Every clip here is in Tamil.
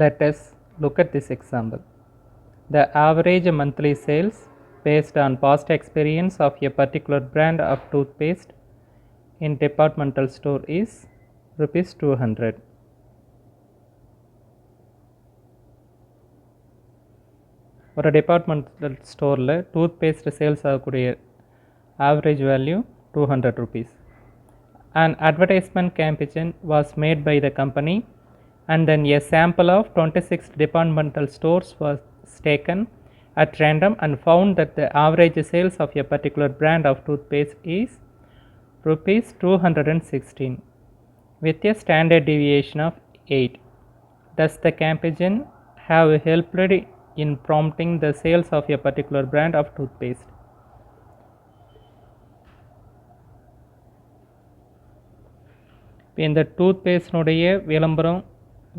Let us look at this example. The average monthly sales based on past experience of a particular brand of toothpaste in departmental store is rupees 200. ஒரு டிபார்ட்மெண்டல் ஸ்டோரில் டூத்பேஸ்ட் சேல்ஸ் ஆகக்கூடிய average value 200 rupees. An advertisement campaign was made by the company and then a sample of 26 departmental stores was taken at random and found that the average sales of a particular brand of toothpaste is rupees 216 with a standard deviation of 8. Does the campaign have helped in prompting the sales of a particular brand of toothpaste? இந்த டூத்பேஸ்ட்னுடைய விளம்பரம்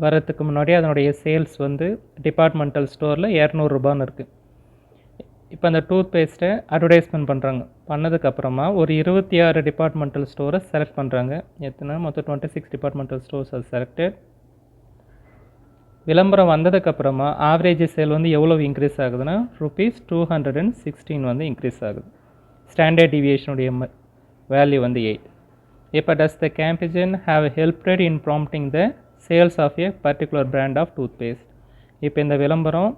வரத்துக்கு முன்னாடி அதனுடைய சேல்ஸ் வந்து டிபார்ட்மெண்டல் ஸ்டோரில் 200 ரூபான்னு இருக்குது. இப்போ அந்த டூத்பேஸ்ட்டை அட்வர்டைஸ்மெண்ட் பண்ணுறாங்க. பண்ணதுக்கப்புறமா ஒரு 26 டிபார்ட்மெண்டல் ஸ்டோரை செலக்ட் பண்ணுறாங்க. எத்தனை மொத்தம் 26 டிபார்ட்மெண்டல் ஸ்டோர்ஸ் அது செலக்டட். விளம்பரம் வந்ததுக்கப்புறமா ஆவரேஜ் சேல் வந்து எவ்வளோ இன்க்ரீஸ் ஆகுதுன்னா rupees 216 வந்து இன்க்ரீஸ் ஆகுது. ஸ்டாண்டர்ட் டிவியேஷனுடைய வேல்யூ வந்து 8. இப்போ does the campaign have helped in prompting the sales of a particular brand of toothpaste? இப்போ இந்த விளம்பரம்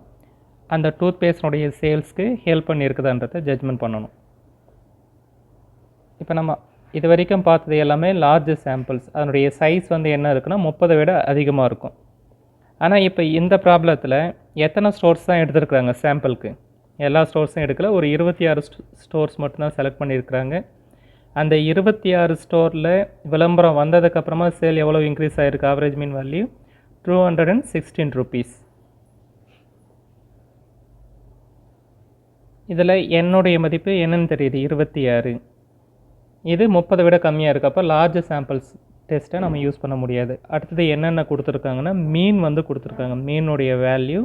அந்த டூத்பேஸ்டுடைய சேல்ஸ்க்கு ஹெல்ப் பண்ணியிருக்குதான்றதை ஜட்ஜ்மெண்ட் பண்ணணும். இப்போ நம்ம இது வரைக்கும் பார்த்தது எல்லாமே லார்ஜ் சாம்பிள்ஸ். அதனுடைய சைஸ் வந்து என்ன இருக்குன்னா 30 விட அதிகமாக இருக்கும். ஆனால் இப்போ இந்த ப்ராப்ளத்தில் எத்தனை ஸ்டோர்ஸ் தான் எடுத்துருக்குறாங்க சாம்பிளுக்கு? எல்லா ஸ்டோர்ஸும் எடுக்கல. ஒரு 26 ஸ்டோர்ஸ் மட்டும்தான் செலக்ட் பண்ணியிருக்கிறாங்க. அந்த 26 ஸ்டோரில் விளம்பரம் வந்ததுக்கப்புறமா சேல் எவ்வளோ இன்க்ரீஸ் ஆகிருக்கு? Average mean value 216 rupees. இதில் என்னுடைய மதிப்பு என்னன்னு தெரியுது 26. இது 30 விட கம்மியாக இருக்குது. அப்போ லார்ஜ் சாம்பிள்ஸ் டெஸ்ட்டை நம்ம யூஸ் பண்ண முடியாது. அடுத்தது என்னென்ன கொடுத்துருக்காங்கன்னா மீன் வந்து கொடுத்துருக்காங்க. மீனுடைய வேல்யூ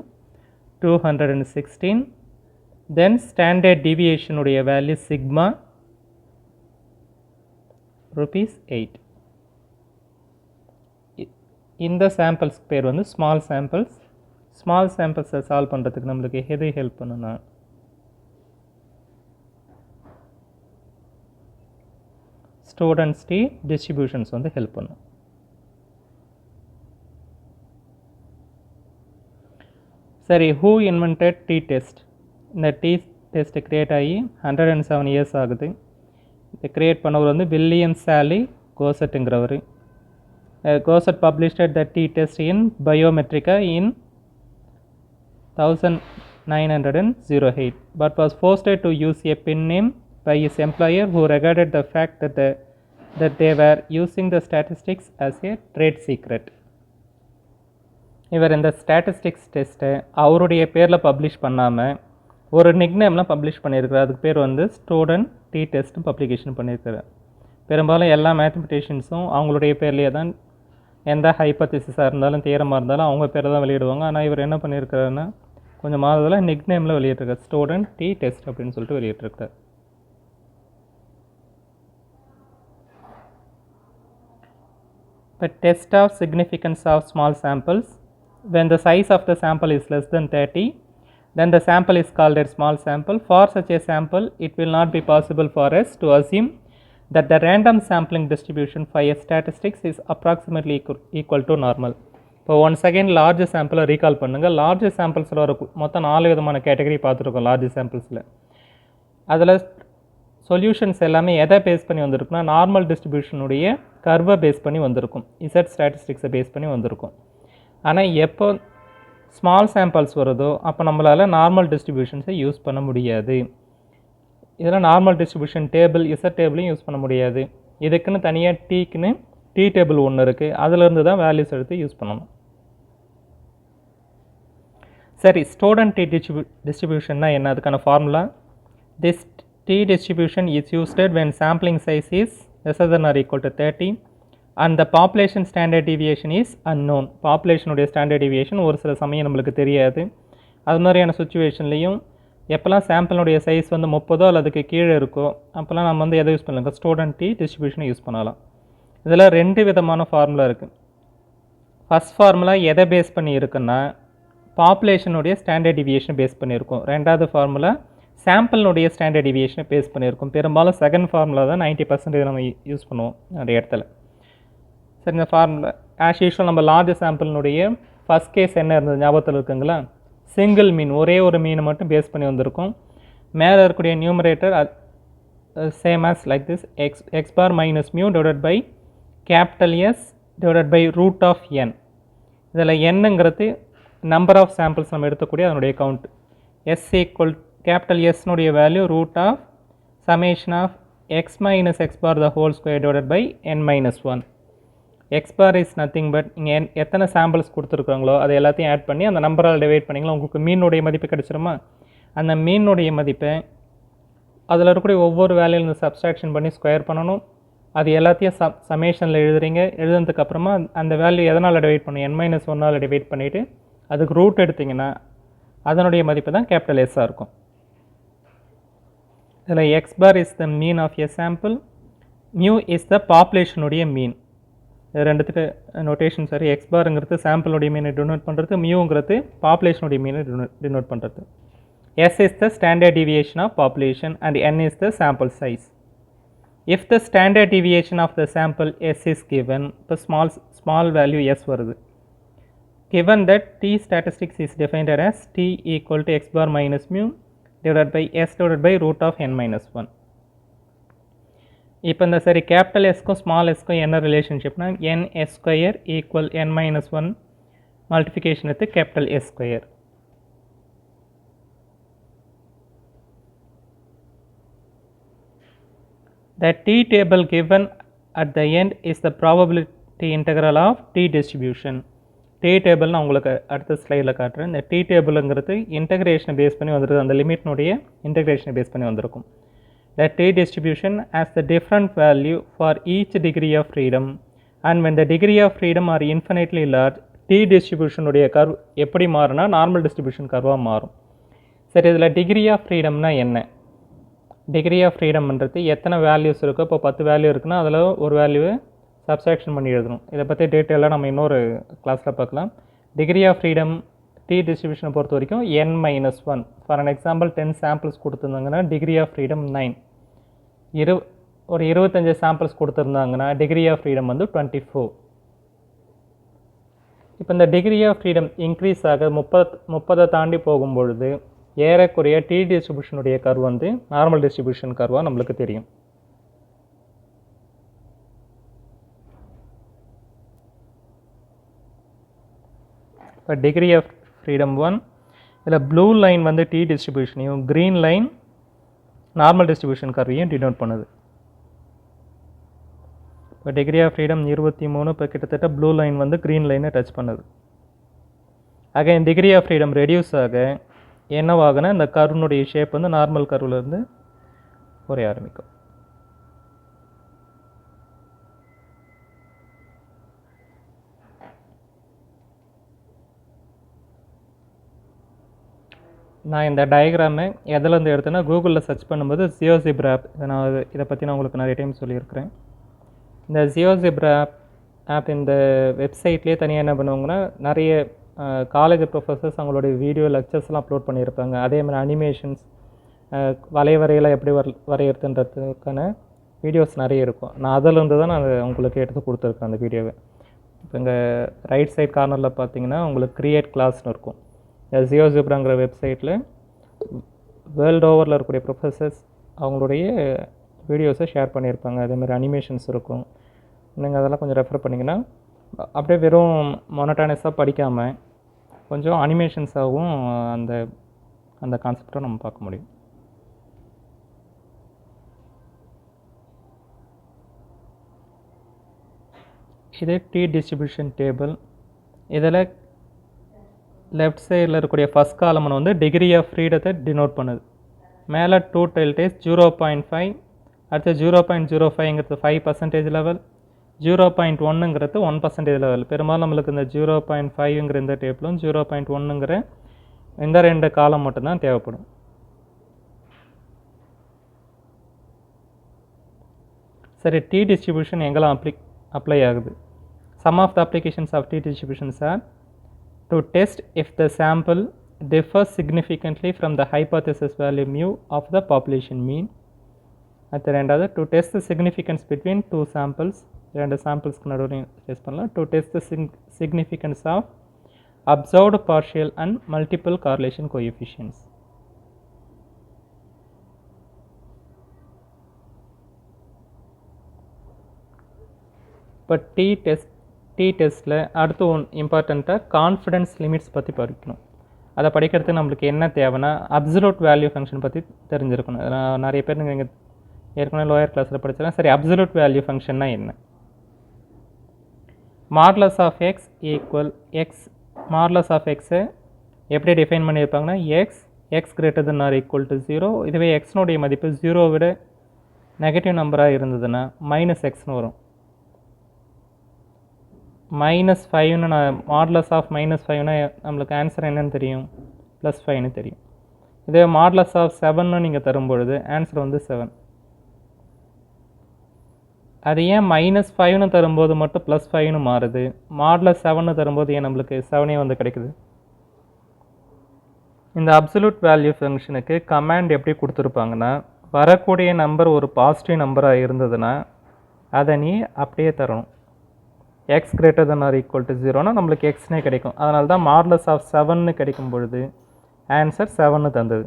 216. தென் ஸ்டாண்டர்ட் டிவியேஷனுடைய வேல்யூ சிக்மா rupees 8. இந்த சாம்பிள்ஸ்க்கு பேர் வந்து ஸ்மால் சாம்பிள்ஸ். ஸ்மால் சாம்பிள்ஸை சால்வ் பண்ணுறதுக்கு நம்மளுக்கு எது ஹெல்ப் பண்ணுன்னா ஸ்டூடெண்ட்ஸ் டி டிஸ்ட்ரிபியூஷன்ஸ் வந்து ஹெல்ப் பண்ணும். சரி, ஹூ இன்வென்டட் டி டெஸ்ட்? இந்த டி டெஸ்ட் கிரியேட் ஆகி 107 இயர்ஸ் ஆகுது. இதை கிரியேட் பண்ணவர் வந்து வில்லியம் சாலி கோசட்டுங்கிறவர். Gosset published the t test in Biometrika in 1908 but was forced to use a pen name by his employer who regarded the fact that they were using the statistics as a trade secret. இவர் இந்த ஸ்டாட்டிஸ்டிக்ஸ் டெஸ்ட்டை அவருடைய பேரில் பப்ளிஷ் பண்ணாமல் ஒரு நிக்நேம்லாம் பப்ளிஷ் பண்ணியிருக்கிறார். அதுக்கு பேர் வந்து ஸ்டூடெண்ட் டி டெஸ்ட்னு பப்ளிகேஷன் பண்ணியிருக்கிறார். பெரும்பாலும் எல்லா மேத்தமெட்டிஷியன்ஸும் அவங்களுடைய பேர்லேயே தான் எந்த ஹைப்போதீசிஸாக இருந்தாலும் தியரமாக இருந்தாலும் அவங்க பேரை தான் வெளியிடுவாங்க. ஆனால் இவர் என்ன பண்ணியிருக்கிறாருன்னா கொஞ்சம் மாதத்தில் நிக்நேமில் வெளியிட்டிருக்கார். ஸ்டூடெண்ட் டி டெஸ்ட் அப்படின்னு சொல்லிட்டு வெளியிட்டிருக்கார். இப்போ test of significance of small samples. when the size of the sample is less than 30, then the sample is called a small sample. For such a sample, it will not be possible for us to assume that the random sampling distribution for a statistics is approximately equal to normal. இப்போ ஒன்ஸ் அகெயின் லார்ஜ் சாம்பிளை ரீகால் பண்ணுங்கள். லார்ஜ் சாம்பிள்ஸில் ஒரு மொத்தம் 4 விதமான கேட்டகரி பார்த்துருக்கோம் லார்ஜ் சாம்பிள்ஸில். அதில் சொல்யூஷன்ஸ் எல்லாமே எதை பேஸ் பண்ணி வந்திருக்குன்னா நார்மல் டிஸ்ட்ரிபியூஷனுடைய கர்வை பேஸ் பண்ணி வந்திருக்கும். இசட் ஸ்டாட்டிஸ்டிக்ஸை பேஸ் பண்ணி வந்திருக்கும். ஆனால் எப்போ ஸ்மால் சாம்பிள்ஸ் வருதோ அப்போ நம்மளால் நார்மல் டிஸ்ட்ரிபியூஷன்ஸை யூஸ் பண்ண முடியாது. இதில் நார்மல் டிஸ்ட்ரிபியூஷன் டேபிள் இசட் டேபிளையும் யூஸ் பண்ண முடியாது. இதுக்குன்னு தனியாக டீக்குன்னு டி டேபிள் ஒன்று இருக்குது. அதிலிருந்து தான் வேல்யூஸ் எடுத்து யூஸ் பண்ணணும். சரி, ஸ்டூடெண்ட் டி டிஸ்ட்ரிபியூஷன்னா என்ன? அதுக்கான formula this t distribution is used when sampling size is lesser than or equal to 30 and the population standard deviation is unknown. பாப்புலேஷனுடைய ஸ்டாண்டர்ட் டிவியேஷன் ஒரு சில சமயம் நம்மளுக்கு தெரியாது. அது மாதிரியான சுச்சுவேஷன்லேயும் எப்போல்லாம் சாம்பிளுடைய சைஸ் வந்து 30 அல்லது அதுக்கு கீழே இருக்கோ அப்போல்லாம் நம்ம வந்து எதை யூஸ் பண்ணலாம்? ஸ்டூடெண்ட் டி டிஸ்ட்ரிபியூஷனை யூஸ் பண்ணலாம். இதில் 2 விதமான ஃபார்முலா இருக்குது. ஃபஸ்ட் ஃபார்முலா எதை பேஸ் பண்ணி இருக்குன்னா பாப்புலேஷனுடைய ஸ்டாண்டர்ட் டிவியேஷனை பேஸ் பண்ணியிருக்கோம். ரெண்டாவது ஃபார்முலா சாம்பிளினுடைய ஸ்டாண்டர்ட் டிவியேஷனை பேஸ் பண்ணியிருக்கோம். பெரும்பாலும் செகண்ட் ஃபார்முலா தான் 90% நம்ம யூஸ் பண்ணுவோம் நிறைய இடத்துல. சரி, இந்த ஃபார்முலா ஆஸ் யூஷுவல் நம்ம லார்ஜ் சாம்பிளினுடைய ஃபஸ்ட் கேஸ் என்ன இருந்தது ஞாபகத்தில் இருக்குங்களா? சிங்கிள் மீன், ஒரே ஒரு மீனை மட்டும் பேஸ் பண்ணி வந்திருக்கும். மேலே இருக்கக்கூடிய numerator same as like this x bar minus mu divided by capital S divided by root of n. இதில் என்னங்கிறது நம்பர் ஆஃப் சாம்பிள்ஸ் நம்ம எடுத்துக்கூடிய அதனுடைய count. S equal capital S னுடைய value root of summation of x minus x bar the whole square divided by n minus 1. x bar is nothing but இங்கே எத்தனை சாம்பிள்ஸ் கொடுத்துருக்காங்களோ அதை எல்லாத்தையும் ஆட் பண்ணி அந்த நம்பரால் டிவைட் பண்ணிங்களா உங்களுக்கு மீனுடைய மதிப்பு கிடச்சிருமா? அந்த மீனுடைய மதிப்பை அதில் இருக்கக்கூடிய ஒவ்வொரு வேல்யூலேருந்து சப்ஸ்ட்ராக்ஷன் பண்ணி ஸ்கொயர் பண்ணணும். அது எல்லாத்தையும் சமேஷனில் எழுதுறீங்க. எழுதுனதுக்கப்புறமா அந்த வேல்யூ எதனால் டிவைட் பண்ணும்? n-1 டிவைட் பண்ணிவிட்டு அதுக்கு ரூட் எடுத்திங்கன்னா அதனுடைய மதிப்பு தான் கேபிட்டல் எஸ்ஸாக இருக்கும். இதில் x bar is the mean of a sample, mu is the பாப்புலேஷனுடைய மீன். ரெண்டுத்துக்கு நோட்டேஷன் சரி. எக்ஸ் பாருங்கிறது சாம்பிளுடைய மீனை டினோட் பண்ணுறது, மியூங்கிறது பாப்புலேஷனுடைய மீனை டினோட் பண்ணுறது. S is the standard deviation of population and n is the sample size. If the standard deviation of the sample S is given, the small value S வருது. Given that T statistics is defined as T equal to x bar minus mu divided by S divided by root of n minus 1. இப்போ இந்த சரி கேபிட்டல் எஸ்க்கும் ஸ்மால் எஸ்க்கும் என்ன ரிலேஷன்ஷிப்னா n s square equal n minus 1 multiplication with capital S square. The T table given at the end is the probability integral of T distribution. T table நான் உங்களுக்கு அடுத்த ஸ்லைடில் காட்டுறேன். இந்த T tableங்கிறது இன்டகிரேஷனை பேஸ் பண்ணி வந்துருக்கு. அந்த லிமிட்னுடைய இன்டகிரேஷனை பேஸ் பண்ணி வந்திருக்கும். The T distribution has the different value for each degree of freedom and when the degree of freedom are infinitely large, T distribution உடைய கர்வ் எப்படி மாறுனா நார்மல் டிஸ்ட்ரிபியூஷன் கர்வாக மாறும். சரி, இதில் டிகிரி ஆஃப் ஃப்ரீடம்னா என்ன? டிகிரி ஆஃப் ஃப்ரீடம்ன்றது எத்தனை வேல்யூஸ் இருக்கோ, இப்போ 10 வேல்யூ இருக்குன்னா அதில் ஒரு வேல்யூவை சப்ஸ்ட்ராக்ஷன் பண்ணி எழுதணும். இதை பற்றி டீட்டெயிலாக நம்ம இன்னொரு கிளாஸில் பார்க்கலாம். டிகிரி ஆஃப் ஃப்ரீடம் டி டிஸ்ட்ரிபியூஷனை பொறுத்த வரைக்கும் n-1. For an example 10 samples கொடுத்துருந்தாங்கன்னா டிகிரி ஆஃப் ஃப்ரீடம் 9. ஒரு 25 சாம்பிள்ஸ் கொடுத்துருந்தாங்கன்னா டிகிரி ஆஃப் ஃப்ரீடம் வந்து 24. இப்போ இந்த டிகிரி ஆஃப் ஃப்ரீடம் இன்க்ரீஸ் ஆக 30 தாண்டி போகும்பொழுது ஏறக்குறைய டி டிஸ்ட்ரிபியூஷனுடைய கர்வ் வந்து நார்மல் டிஸ்ட்ரிபியூஷன் கர்வாக நம்மளுக்கு தெரியும். இப்போ டிகிரி ஆஃப் ஃப்ரீடம் 1, இதில் ப்ளூ லைன் வந்து டி டிஸ்ட்ரிபியூஷனையும் க்ரீன் லைன் நார்மல் டிஸ்ட்ரிபியூஷன் கர்வையும் டினோட் பண்ணுது. இப்போ டிகிரி ஆஃப் ஃப்ரீடம் 23, இப்போ கிட்டத்தட்ட ப்ளூ லைன் வந்து க்ரீன் லைனை டச் பண்ணுது. Again degree of freedom reduce ஆக என்னவாகுனா இந்த கர்வனுடைய ஷேப் வந்து நார்மல் கர்வ்லேருந்து குறைய ஆரம்பிக்கும். நான் இந்த டயக்ராமை எதுலேருந்து எடுத்தேன்னா கூகுளில் சர்ச் பண்ணும்போது ஜியோஜிப்ரா ஆப், இதை பற்றி நான் உங்களுக்கு நிறைய டைம் சொல்லியிருக்கிறேன். இந்த ஜியோஜிப்ரா ஆப் இந்த வெப்சைட்லேயே தனியாக என்ன பண்ணுவாங்கன்னா நிறைய காலேஜ் ப்ரொஃபஸர்ஸ் அவங்களுடைய வீடியோ லெக்சர்ஸ்லாம் அப்லோட் பண்ணியிருப்பாங்க. அதே மாதிரி அனிமேஷன்ஸ், வரையெல்லாம் எப்படி வரைகிறதுன்றதுக்கான வீடியோஸ் நிறைய இருக்கும். நான் அதிலேருந்து தான் நான் உங்களுக்கு எடுத்து கொடுத்துருக்கேன் அந்த வீடியோவை. இப்போ இங்கே ரைட் சைட் கார்னரில் பார்த்தீங்கன்னா உங்களுக்கு க்ரியேட் கிளாஸ்னு இருக்கும். ஜியோஜிப்ராங்கிற வெப்சைட்டில் வேர்ல்டு ஓவரில் இருக்கக்கூடிய ப்ரொஃபஸர்ஸ் அவங்களுடைய வீடியோஸை ஷேர் பண்ணியிருப்பாங்க. அதேமாதிரி அனிமேஷன்ஸ் இருக்கும். நீங்கள் அதெல்லாம் கொஞ்சம் ரெஃபர் பண்ணிங்கன்னா அப்படியே வெறும் மொனட்டானஸாக படிக்காமல் கொஞ்சம் அனிமேஷன்ஸாகவும் அந்த கான்செப்டை நம்ம பார்க்க முடியும். இது டி டிஸ்ட்ரிபியூஷன் டேபிள். இதில் லெஃப்ட் சைடில் இருக்கக்கூடிய ஃபஸ்ட் காலம்னு வந்து டிகிரி ஆஃப் ஃப்ரீடத்தை டினோட் பண்ணுது. மேலே 2 டெல்டேஸ் 0.5, அடுத்து 0.05ங்கிறது 5% லெவல், 0.1ங்கிறது 1% லெவல். பெரும்பாலும் நம்மளுக்கு இந்த 0.5ங்கிற இந்த டேபிளும் 0.1ங்கிற இந்த 2 காலம் மட்டும்தான் தேவைப்படும். சரி, டி டிஸ்ட்ரிபியூஷன் எங்கெல்லாம் அப்ளை ஆகுது? Some of the applications of t-distributions are to test if the sample differs significantly from the hypothesis value mu of the population mean. At the end of to test the significance between two samples, two samples to test the significance of observed partial and multiple correlation coefficients. இப்போ டி டெஸ்ட்டில் அடுத்து இம்பார்ட்டண்ட்டாக கான்ஃபிடன்ஸ் லிமிட்ஸ் பற்றி படிக்கணும். அதை படிக்கிறதுக்கு நம்மளுக்கு என்ன தேவைன்னா அப்சல்யூட் வேல்யூ ஃபங்க்ஷன் பற்றி தெரிஞ்சிருக்கணும். நிறைய பேர் நீங்கள் ஏற்கனவே லோயர் கிளாஸில் படிச்சிடலாம். சரி, அப்சல்யூட் வேல்யூ ஃபங்க்ஷன்னா என்ன? Modulus of x equal x. Modulus of எக்ஸை எப்படி டிஃபைன் பண்ணியிருப்பாங்கன்னா x greater than or equal to 0. இதுவே எக்ஸ்னுடைய மதிப்பு 0 விட நெகட்டிவ் நம்பராக இருந்ததுன்னா மைனஸ் எக்ஸ்னு வரும். -5ன்னு நான் மாடுலஸ் ஆஃப் -5னா நம்மளுக்கு ஆன்சர் என்னன்னு தெரியும், +5ன்னு தெரியும். இதே மாடுலஸ் ஆஃப் 7ன்னு நீங்கள் தரும்பொழுது ஆன்சர் வந்து 7. அது ஏன் -5ன்னு தரும்போது மட்டும் +5ன்னு மாறுது, மாடுலஸ் 7ன்னு தரும்போது ஏன் நம்மளுக்கு 7ஏ வந்து கிடைக்குது? இந்த அப்சல்யூட் வேல்யூ ஃபங்க்ஷனுக்கு கமாண்ட் எப்படி கொடுத்துருப்பாங்கன்னா, வரக்கூடிய நம்பர் ஒரு பாசிட்டிவ் நம்பராக இருந்ததுன்னா அதை நீ அப்படியே தரணும். X greater than or equal to 0னா நம்மளுக்கு எக்ஸ்னே கிடைக்கும். அதனால தான் மாடுலஸ் ஆஃப் 7ன்னு கிடைக்கும் பொழுது ஆன்சர் 7ன்னு தந்தது.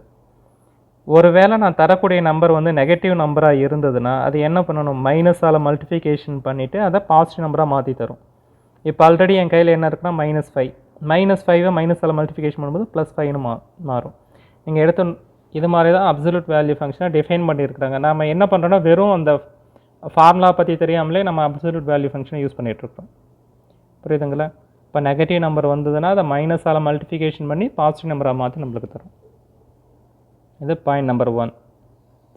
ஒருவேளை நான் தரக்கூடிய நம்பர் வந்து நெகட்டிவ் நம்பராக இருந்ததுன்னா அது என்ன பண்ணணும், மைனஸால் மல்டிஃபிகேஷன் பண்ணிவிட்டு அதை பாசிட்டிவ் நம்பராக மாற்றி தரும். இப்போ ஆல்ரெடி என் கையில் என்ன இருக்குன்னா -5. -5ஐ மைனஸால் மல்டிஃபிகேஷன் பண்ணும்போது +5ன்னு மாறும். நீங்கள் எடுத்து இது மாதிரி தான் அப்சல்யூட் வேல்யூ ஃபங்க்ஷனை டிஃபைன் பண்ணியிருக்கிறாங்க. நம்ம என்ன பண்ணுறோன்னா வெறும் அந்த ஃபார்முலா பற்றி தெரியாமலே நம்ம அப்சல்யூட் வேல்யூ ஃபங்க்ஷனை யூஸ் பண்ணிகிட்ருக்கோம். புரியுதுங்களா? இப்போ நெகட்டிவ் நம்பர் வந்ததுன்னா அதை மைனஸால் மல்டிஃபிகேஷன் பண்ணி பாசிட்டிவ் நம்பராக மாற்றி நம்மளுக்கு தரும். இது பாயிண்ட் நம்பர் 1.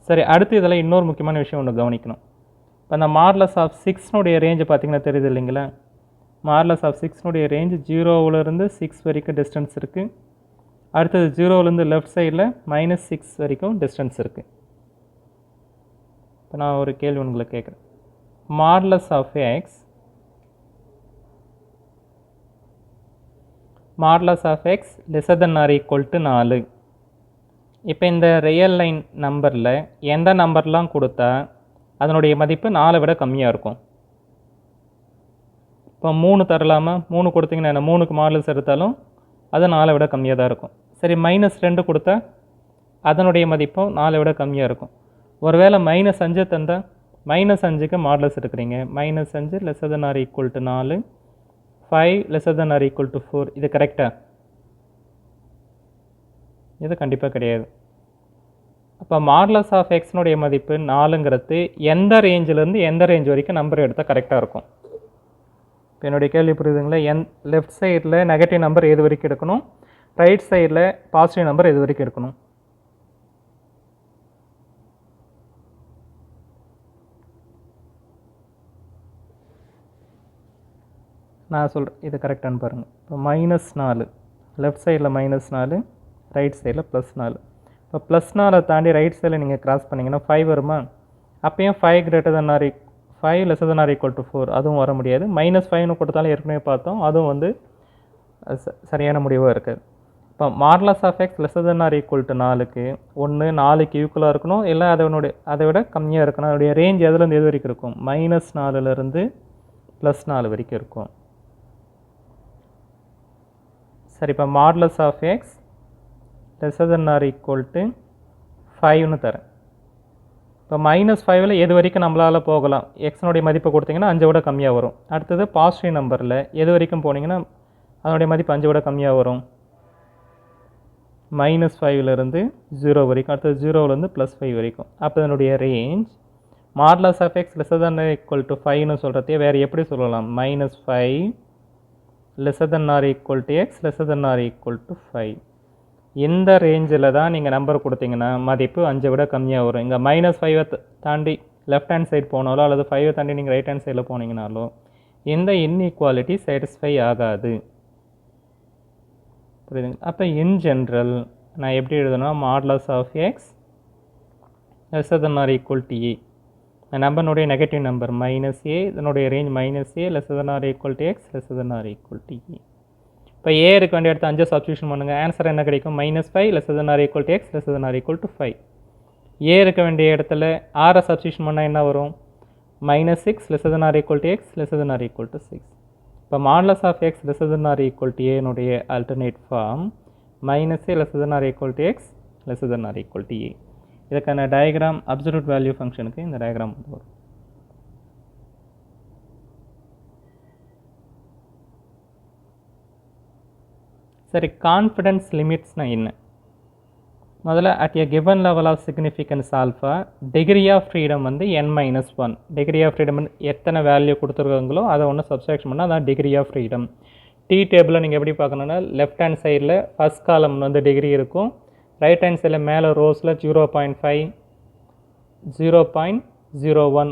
சரி, அடுத்து இதில் இன்னொரு முக்கியமான விஷயம் ஒன்று கவனிக்கணும். இப்போ அந்த மாடுலஸ் ஆஃப் 6னுடைய ரேஞ்சு பார்த்திங்கன்னா தெரியுது இல்லைங்களா? மாடுலஸ் ஆஃப் 6னுடைய ரேஞ்சு 0லேருந்து 6 வரைக்கும் டிஸ்டன்ஸ் இருக்குது. அடுத்தது 0லேருந்து லெஃப்ட் சைடில் -6 வரைக்கும் டிஸ்டன்ஸ் இருக்குது. இப்போ நான் ஒரு கேள்வி உங்களுக்கு கேட்குறேன். Modulus of x lesser than or equal to 4. இப்போ இந்த ரியல் லைன் நம்பரில் எந்த நம்பர்லாம் கொடுத்தா அதனுடைய மதிப்பு 4 விட கம்மியாக இருக்கும்? இப்போ 3 தரலாமா? 3 கொடுத்தீங்கன்னா என்ன, 3க்கு மாடுலஸ் எடுத்தாலும் அது 4 விட கம்மியாக தான் இருக்கும். சரி, -2 கொடுத்தா அதனுடைய மதிப்பும் 4 விட கம்மியாக இருக்கும். ஒருவேளை -5 தந்தால் -5க்கு மாடுலஸ் எடுக்கிறீங்க. -5 lesser than or equal to 4, 5 lesser than or equal to 4. இது கரெக்டாக? இது கண்டிப்பாக கிடையாது. அப்போ மாடுலஸ் ஆஃப் எக்ஸ்னுடைய மதிப்பு 4ங்கிறது எந்த ரேஞ்சிலேருந்து எந்த ரேஞ்ச் வரைக்கும் நம்பர் எடுத்தால் கரெக்டாக இருக்கும்? இப்போ என்னுடைய கேள்வி புரியுதுங்களா? லெஃப்ட் சைடில் நெகட்டிவ் நம்பர் எது வரைக்கும் எடுக்கணும், ரைட் சைடில் பாசிட்டிவ் நம்பர் எது வரைக்கும் எடுக்கணும்? நான் சொல்கிறேன், இது கரெக்டானு பாருங்கள். இப்போ -4 லெஃப்ட் சைடில் -4, ரைட் சைடில் +4. இப்போ +4 தாண்டி ரைட் சைடில் நீங்கள் கிராஸ் பண்ணிங்கன்னா 5 வருமா? அப்போயும் 5 greater than or 5 lesser than or equal to 4 அதுவும் வர முடியாது. -5ன்னு கொடுத்தாலும் ஏற்கனவே பார்த்தோம், அதுவும் வந்து சரியான முடிவாக இருக்குது. இப்போ modulus of x lesser than or equal to 4க்கு ஒன்று 4க்கு ஈக்குவலாக இருக்கணும், இல்லை அதை விட கம்மியாக இருக்கணும். அதோடைய ரேஞ்ச் எதுலேருந்து எது வரைக்கும் இருக்கும்? -4லேருந்து +4 வரைக்கும் இருக்கும். சரி, இப்போ modulus of x lesser than or equal to 5ன்னு தரேன். இப்போ -5ல் எது வரைக்கும் நம்மளால் போகலாம்? எக்ஸனுடைய மதிப்பை கொடுத்தீங்கன்னா 5 விட கம்மியாக வரும். அடுத்தது பாசிட்டிவ் நம்பரில் எது வரைக்கும் போனீங்கன்னா அதனுடைய மதிப்பு 5 விட கம்மியாக வரும்? -5லேருந்து 0 வரைக்கும், அடுத்தது 0லேருந்து +5 வரைக்கும். அப்போ இதனுடைய range modulus of x lesser than or equal to 5ன்னு சொல்கிறதே வேறு எப்படி சொல்லலாம்? -5 lesser than or equal to x lesser than or equal to 5. இந்த ரேஞ்சில் தான் நீங்கள் நம்பர் கொடுத்தீங்கன்னா மதிப்பு 5 விட கம்மியாக வரும். இங்கே -5ஐ தாண்டி லெஃப்ட் ஹேண்ட் சைடு போனாலோ அல்லது 5ஐ தாண்டி நீங்கள் ரைட் ஹேண்ட் சைடில் போனீங்கனாலோ இந்த இன்இக்வாலிட்டி சாட்டிஸ்ஃபை ஆகாது. புரியுதுங்க? அப்போ இன் ஜென்ரல் நான் எப்படி எழுதணும்? Modulus of x lesser than or equal to a. இந்த நம்பர்னுடைய நெகட்டிவ் நம்பர் மைனஸ் ஏ, இதனுடைய range minus a less than or equal to x less than or equal to a. இப்போ ஏ இருக்க வேண்டிய இடத்த 5 சப்ஸ்டியூஷன் பண்ணுங்கள். ஆன்சர் என்ன கிடைக்கும்? -5 less than or equal to x less than or equal to 5. A இருக்க வேண்டிய இடத்துல ஆரை சப்ஸ்டியூஷன் பண்ணால் என்ன வரும்? -6 less than or equal to x less than or equal to 6. இப்போ modulus of x less than or equal to ஏனுடைய alternate form -a less than or equal to x less than or equal to a. இதுக்கான டயக்ராம் அப்சல்யூட் வேல்யூ ஃபங்க்ஷனுக்கு இந்த டயக்ராம் வந்து வரும். சரி, கான்ஃபிடன்ஸ் லிமிட்ஸ்னால் என்ன? முதல்ல at a given level of significance alpha degree of freedom வந்து n-1. டிகிரி ஆஃப் ஃப்ரீடம் எத்தனை வேல்யூ கொடுத்துருக்காங்களோ அதை ஒன்று சப்ஸ்ட்ராக்ஷன் பண்ணால் அதான் டிகிரி ஆஃப் ஃப்ரீடம். டி டேபிளில் நீங்கள் எப்படி பார்க்கணுன்னா லெஃப்ட் ஹேண்ட் சைடில் ஃபஸ்ட் காலம் வந்து டிகிரி இருக்கும், ரைட் ஹேண்ட் சைடில் மேலே ரோஸில் 0.5, 0.01,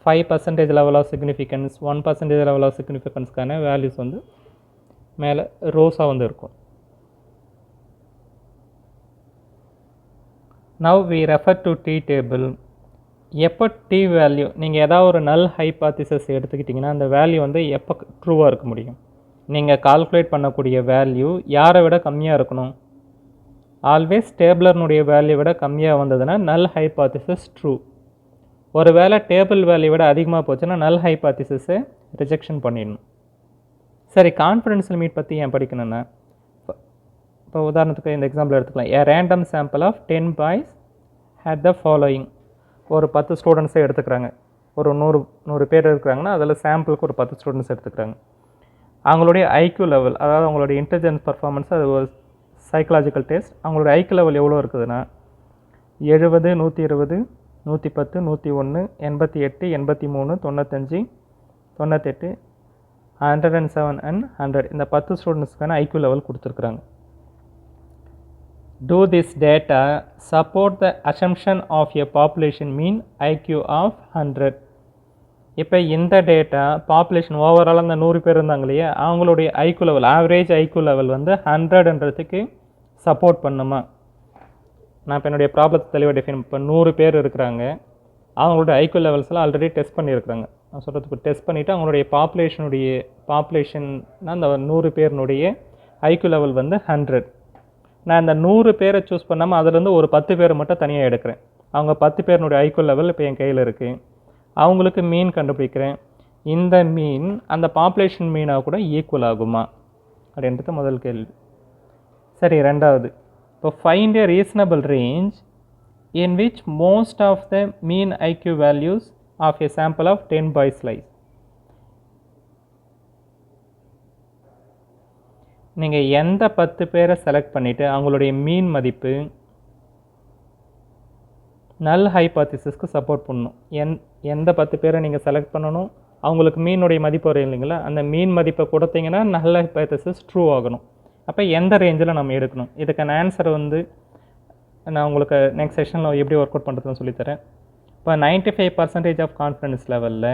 5% level of significance, 1% level of சிக்னிஃபிகன்ஸ்க்கான வேல்யூஸ் வந்து மேலே ரோஸாக வந்து இருக்கும். Now we refer to T table. எப்போ T வேல்யூ நீங்கள் ஏதாவது ஒரு நல் ஹைபாத்திசஸ் எடுத்துக்கிட்டிங்கன்னா அந்த வேல்யூ வந்து எப்போ ட்ரூவாக இருக்க முடியும்? நீங்கள் கால்குலேட் பண்ணக்கூடிய வேல்யூ யாரை விட கம்மியாக இருக்கணும்? ஆல்வேஸ் டேபிளர்னுடைய வேல்யூ விட கம்மியாக வந்ததுன்னா நல் ஹைபாத்திசஸ் ட்ரூ. ஒரு வேளை டேபிள் வேல்யூ விட அதிகமாக போச்சுன்னா நல் ஹைபாத்திசஸை ரிஜெக்ஷன் பண்ணிடணும். சரி, கான்ஃபிடன்ஸ் லிமிட் பற்றி ஏன் படிக்கணும்னா, இப்போ உதாரணத்துக்கு இந்த எக்ஸாம்பிள் எடுத்துக்கலாம். A random sample of 10 boys had the following. ஒரு 10 ஸ்டூடெண்ட்ஸை எடுத்துக்கிறாங்க. ஒரு 100 பேர் இருக்கிறாங்கன்னா அதில் சாம்பிளுக்கு ஒரு 10 ஸ்டூடெண்ட்ஸ் எடுத்துக்கிறாங்க. அவங்களுடைய ஐக்யூ லெவல், அதாவது அவங்களுடைய இன்டெலிஜென்ஸ் பர்ஃபார்மன்ஸ், அது ஒரு சைக்கலாஜிக்கல் டெஸ்ட். அவங்களுடைய ஐக்யூ லெவல் எவ்வளோ இருக்குதுன்னா 70, 120, 110, 101, 88, 83, 95, 98, 107 and 100. இந்த 10 ஸ்டூடெண்ட்ஸ்க்கான ஐக்யூ லெவல் கொடுத்துருக்குறாங்க. Do this data support the assumption of a population mean IQ of 100? இப்போ இந்த டேட்டா பாப்புலேஷன் ஓவரால் அந்த 100 பேர் இருந்தாங்க இல்லையா, அவங்களுடைய IQ level, average IQ level வந்து 100ன்றதுக்கு சப்போர்ட் பண்ணுமா? நான் இப்போ என்னுடைய ப்ராப்ளத்தை தெளிவாக டிஃபைன். இப்போ 100 பேர் இருக்கிறாங்க, அவங்களுடைய ஐக்யூ லெவல்ஸ்லாம் ஆல்ரெடி டெஸ்ட் பண்ணியிருக்கிறாங்க. நான் சொல்கிறதுக்கு டெஸ்ட் பண்ணிவிட்டு அவங்களுடைய பாப்புலேஷன்னா அந்த 100 பேருனுடைய ஐக்யூ லெவல் வந்து 100. நான் இந்த 100 பேரை சூஸ் பண்ணாமல் அதிலேருந்து ஒரு 10 பேரை மட்டும் தனியாக எடுக்கிறேன். அவங்க 10 பேருனுடைய ஐக்யூ லெவல் இப்போ என் கையில் இருக்குது. அவங்களுக்கு மீன் கண்டுபிடிக்கிறேன். இந்த மீன் அந்த பாப்புலேஷன் மீனாக கூட ஈக்குவல் ஆகுமா அப்படின்றது முதல் கேள்வி. சரி, ரெண்டாவது, இப்போ find a reasonable range in which most of the mean IQ values of a sample of 10 boys lies. நீங்கள் எந்த 10 பேரை செலக்ட் பண்ணிவிட்டு அவங்களுடைய மீன் மதிப்பு நல் ஹைபாத்திசிஸ்க்கு சப்போர்ட் பண்ணணும். எந்த 10 பேரை நீங்கள் செலக்ட் பண்ணணும், அவங்களுக்கு மீனுடைய மதிப்பு வரும் இல்லைங்களா, அந்த மீன் மதிப்பை கொடுத்தீங்கன்னா நல் ஹைபாத்திசிஸ் ட்ரூ ஆகணும். அப்போ எந்த ரேஞ்சில் நம்ம எடுக்கணும்? இதுக்கான ஆன்சர் வந்து நான் உங்களுக்கு நெக்ஸ்ட் செஷனில் எப்படி ஒர்க் அவுட் பண்ணுறதுன்னு சொல்லித்தரேன். இப்போ 95% ஆஃப் கான்ஃபிடன்ஸ் லெவலில்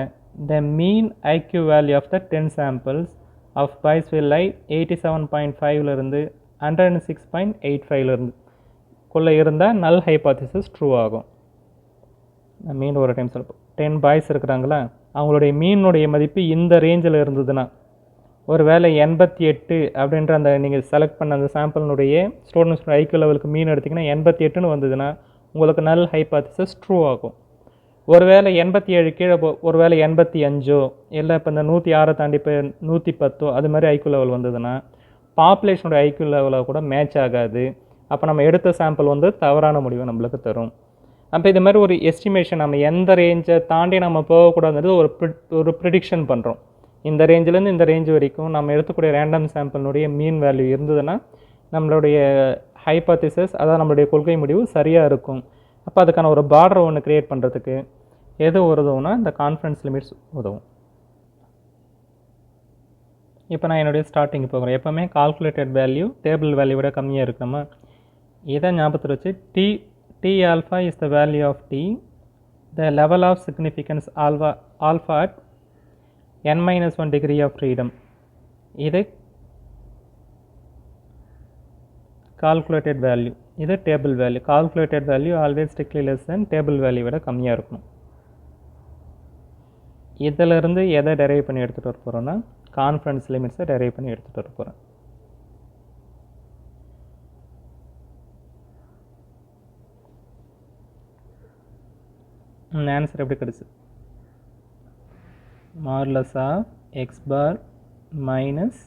the mean IQ value of the 10 samples of boys will lie 87.5லேருந்து 106.85லேருந்து குள்ளே இருந்தால் நல் ஹைபாத்திசிஸ் ட்ரூ ஆகும். மீன் ஒரு டைம் சொல்லுவோம். 10 பாய்ஸ் இருக்கிறாங்களா, அவங்களுடைய மீனுடைய மதிப்பு இந்த ரேஞ்சில் இருந்ததுன்னா, ஒரு வேளை 88 அப்படின்ற அந்த நீங்கள் செலக்ட் பண்ண அந்த சாம்பிளினுடைய ஸ்டூடெண்ட்ஸ் ஐக்யூ லெவலுக்கு மீன் எடுத்திங்கன்னா 88ன்னு வந்ததுன்னா உங்களுக்கு நல் ஹைபாத்திசிஸ் ட்ரூ ஆகும். ஒரு வேளை 87 கீழே ஒரு வேளை 85 இல்லை இப்போ இந்த 106 தாண்டி இப்போ 110 அது மாதிரி ஐக்யூ லெவல் வந்ததுன்னா பாப்புலேஷனோட ஐக்யூ லெவலாக கூட மேட்ச் ஆகாது. அப்போ நம்ம எடுத்த சாம்பிள் வந்து தவறான முடிவை நம்மளுக்கு தரும். அப்போ இது மாதிரி ஒரு எஸ்டிமேஷன், நம்ம எந்த ரேஞ்சை தாண்டி நம்ம போகக்கூடாதுன்றது ஒரு ப்ரிடிக்ஷன் பண்ணுறோம். இந்த ரேஞ்சிலேருந்து இந்த ரேஞ்ச் வரைக்கும் நம்ம எடுத்துக்கூடிய ரேண்டம் சாம்பிளினுடைய மீன் வேல்யூ இருந்ததுன்னா நம்மளுடைய ஹைபாத்திசிஸ், அதாவது நம்மளுடைய கொள்கை முடிவு சரியாக இருக்கும். அப்போ அதுக்கான ஒரு பார்டர் ஒன்று க்ரியேட் பண்ணுறதுக்கு எது உதவும்னா இந்த கான்ஃபிடன்ஸ் லிமிட்ஸ் உதவும். இப்போ நான் என்னுடைய ஸ்டார்டிங் போகிறேன். எப்போவுமே கால்குலேட்டட் வேல்யூ டேபிள் வேல்யூ விட கம்மியாக இருக்கணுமா, இதை ஞாபகத்தில் வச்சு t alpha is the value of t, the level of significance alpha at n-1 degree of freedom. இது கால்குலேட்டட் வேல்யூ, இது table value. Calculated value always strictly less than table value விட கம்மியாக இருக்கணும். இதிலிருந்து எதை டெரைவ் பண்ணி எடுத்துகிட்டு வர போகிறோன்னா கான்ஃபிடன்ஸ் லிமிட்ஸை டெரைவ் பண்ணி எடுத்துகிட்டு வர போகிறேன். ஆன்சர் எப்படி கிடச்சி? Modulus of x bar minus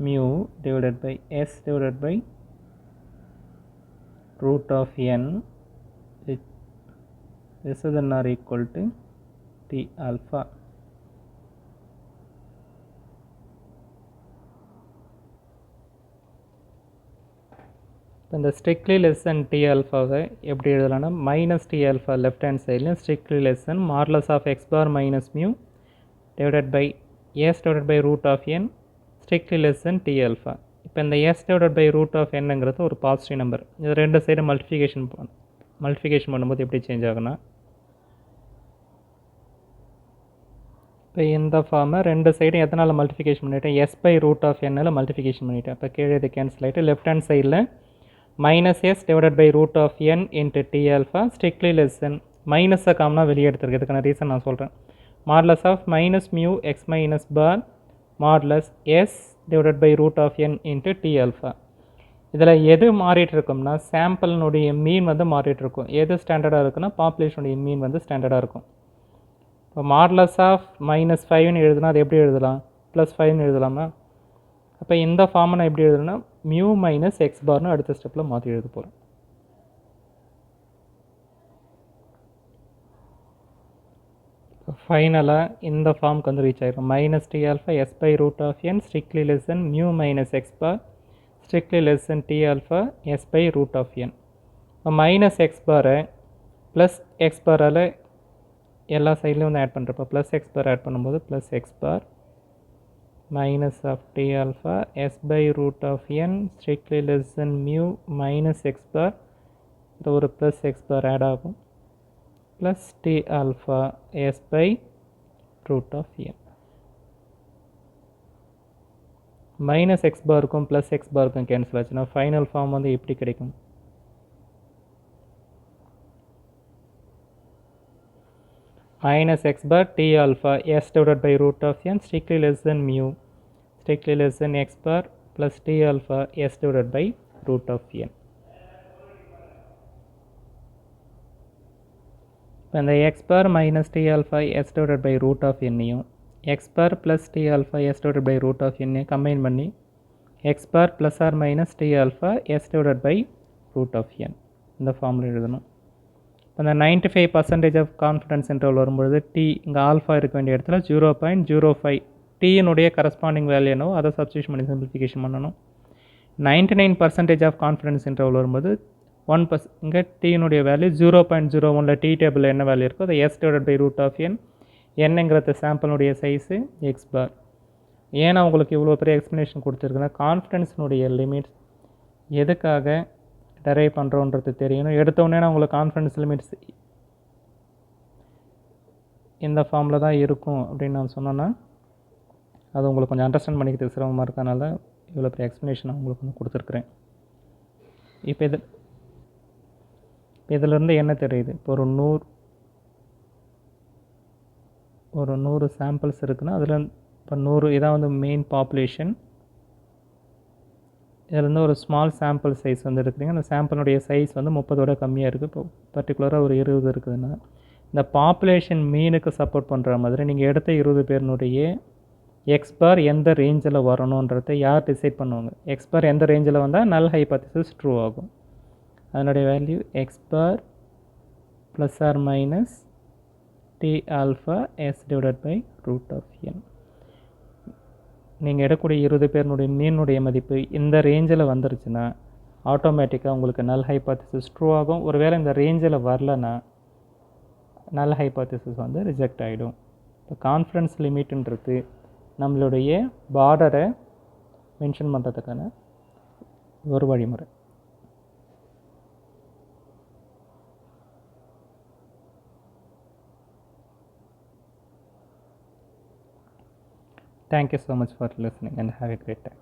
mu divided by s divided by root of n less than or equal to t alpha. இந்த strictly less than t alphaவை எப்படி எழுதலாம்னா minus t alpha left hand sideல strictly less than modulus of x bar minus mu divided by s divided by root of n strictly less than t alpha. இப்போ இந்த s divided by root of nங்கிறது ஒரு பாசிட்டிவ் நம்பர். இது ரெண்டு சைடு மல்டிஃபிகேஷன் பண்ணும்போது எப்படி சேஞ்ச் ஆகுனா இப்போ இந்த ஃபார்மை ரெண்டு சைடும் எதனால் மல்டிஃபிகேஷன் பண்ணிவிட்டேன்? s பை ரூட் ஆஃப் என்னால் மல்டிஃபிகேஷன் பண்ணிவிட்டேன். இப்போ கீழே இது கேன்சல் ஆகிட்டு லெஃப்ட் ஹேண்ட் சைடில் minus s divided by root of n into t alpha strictly less than மைனஸை காமனாக வெளியே எடுத்துருக்கு. இதுக்கான ரீசன் நான் சொல்கிறேன். Modulus of minus mu x minus bar modulus s divided by root of n into t alpha. இதில் எது மாறிட்டு இருக்கும்னா சாம்பிளினுடைய மீன் வந்து மாறிட்டு இருக்கும். எது ஸ்டாண்டர்டாக இருக்குன்னா பாப்புலேஷனுடைய மீன் வந்து ஸ்டாண்டர்டாக இருக்கும். இப்போ மாடுலஸ் ஆஃப் மைனஸ் 5ன்னு எழுதுனா அது எப்படி எழுதலாம்? ப்ளஸ் 5ன்னு எழுதலாமா? அப்போ இந்த ஃபார்மை நான் எப்படி எழுதுனா மியூ மைனஸ் எக்ஸ் பார்னு அடுத்த ஸ்டெப்பில் மாற்றி எழுத போகிறேன். ஃபைனலாக இந்த ஃபார்முக்கு வந்து ரீச் ஆகிடும். Minus t alpha s by root of n strictly less than mu minus x bar strictly less than t alpha s by root of n. இப்போ மைனஸ் எக்ஸ் பாரை ப்ளஸ் எக்ஸ் பாரால் எல்லா சைட்லேயும் வந்து ஆட் பண்ணுறப்போ ப்ளஸ் எக்ஸ் பார் ஆட் பண்ணும்போது plus x bar minus of t alpha s by root of n strictly less than mu minus x bar இது ஒரு ப்ளஸ் எக்ஸ் பார் ஆட் ஆகும் plus t alpha s by root of n. Minus x பாருக்கும் ப்ளஸ் எக்ஸ் பாருக்கும் கேன்சல் ஆச்சுன்னா ஃபைனல் ஃபார்ம் வந்து எப்படி கிடைக்கும்? minus x bar t alpha s divided by root of n strictly less than mu strictly less than x bar plus t alpha s divided by root of n. இப்போ இந்த x bar minus t alpha s divided by root of n-ஐயும் x bar plus t alpha s divided by root of n-ஐயும் கம்பைன் பண்ணி x bar plus or minus t alpha s divided by root of n இந்த ஃபார்முலா எழுதணும். அந்த 95% ஆஃப் கான்ஃபிடன்ஸ் இன்டர்வல் வரும்பொழுது டி இங்கே ஆல்ஃபா இருக்க வேண்டிய இடத்துல 0.05 டீனுடைய கரஸ்பாண்டிங் வேல்யூ என்னவோ அதை சப்ஸ்டியூஷன் பண்ணி சிம்பிளிஃபிகேஷன் பண்ணணும். 99% ஆஃப் கான்ஃபிடன்ஸ் இன்டர்வல் வரும்போது 1% இங்கே டீனுடைய வேல்யூ 0.01 டி டேபிளில் என்ன வேல்யூ இருக்கோ அதை s divided by root of n என்னங்கிறது சாம்பிளுடைய சைஸு எக்ஸ் பார். ஏன்னா உங்களுக்கு இவ்வளோ பெரிய எக்ஸ்ப்ளனேஷன் கொடுத்துருக்குன்னா கான்ஃபிடன்ஸினுடைய லிமிட்ஸ் எதுக்காக டெரைவ் பண்ணுறோன்றது தெரியணும். எடுத்தோடனே நான் உங்களுக்கு கான்ஃபிடன்ஸ் லிமிட்ஸ் இந்த ஃபார்மில் தான் இருக்கும் அப்படின்னு நான் சொன்னேன்னா அது உங்களுக்கு கொஞ்சம் அண்டர்ஸ்டாண்ட் பண்ணிக்கிறதுக்கு சிரமமாக இருக்கனால இவ்வளோ பெரிய எக்ஸ்ப்ளனேஷன் உங்களுக்கு வந்து கொடுத்துருக்குறேன். இப்போ இதிலேருந்து என்ன தெரியுது? இப்போ ஒரு 100 சாம்பிள்ஸ் இருக்குன்னா அதில் இப்போ 100 இதான் வந்து மெயின் பாப்புலேஷன். இதிலேருந்து ஒரு ஸ்மால் சாம்பிள் சைஸ் வந்து இருக்குதுங்க. அந்த சாம்பிளுடைய சைஸ் வந்து 30ஓட கம்மியாக இருக்குது. இப்போ பர்டிகுலராக ஒரு 20 இருக்குதுன்னா இந்த பாப்புலேஷன் மீனுக்கு சப்போர்ட் பண்ணுற மாதிரி நீங்கள் எடுத்த 20 பேருனுடைய எக்ஸ் பார் எந்த ரேஞ்சில் வரணுன்றதை யார் டிசைட் பண்ணுவாங்க? எக்ஸ் பார் எந்த ரேஞ்சில் வந்தால் நல் ஹைபோதீசிஸ் ட்ரூ ஆகும். அதனுடைய value x bar plus or minus t alpha s divided by root of n. நீங்கள் எடுக்கக்கூடிய 20 பேருனுடைய மீனுடைய மதிப்பு இந்த ரேஞ்சில் வந்துருச்சுன்னா ஆட்டோமேட்டிக்காக உங்களுக்கு நல் ஹைபோதீசிஸ் ட்ரூ ஆகும். ஒருவேளை இந்த ரேஞ்சில் வரலன்னா நல் ஹைபோதீசிஸ் வந்து ரிஜெக்ட் ஆகிடும். இப்போ கான்ஃபிடன்ஸ் லிமிட்ன்றது நம்மளுடைய பார்டரை மென்ஷன் பண்ணுறதுக்கான ஒரு வழிமுறை. Thank you so much for listening and have a great time.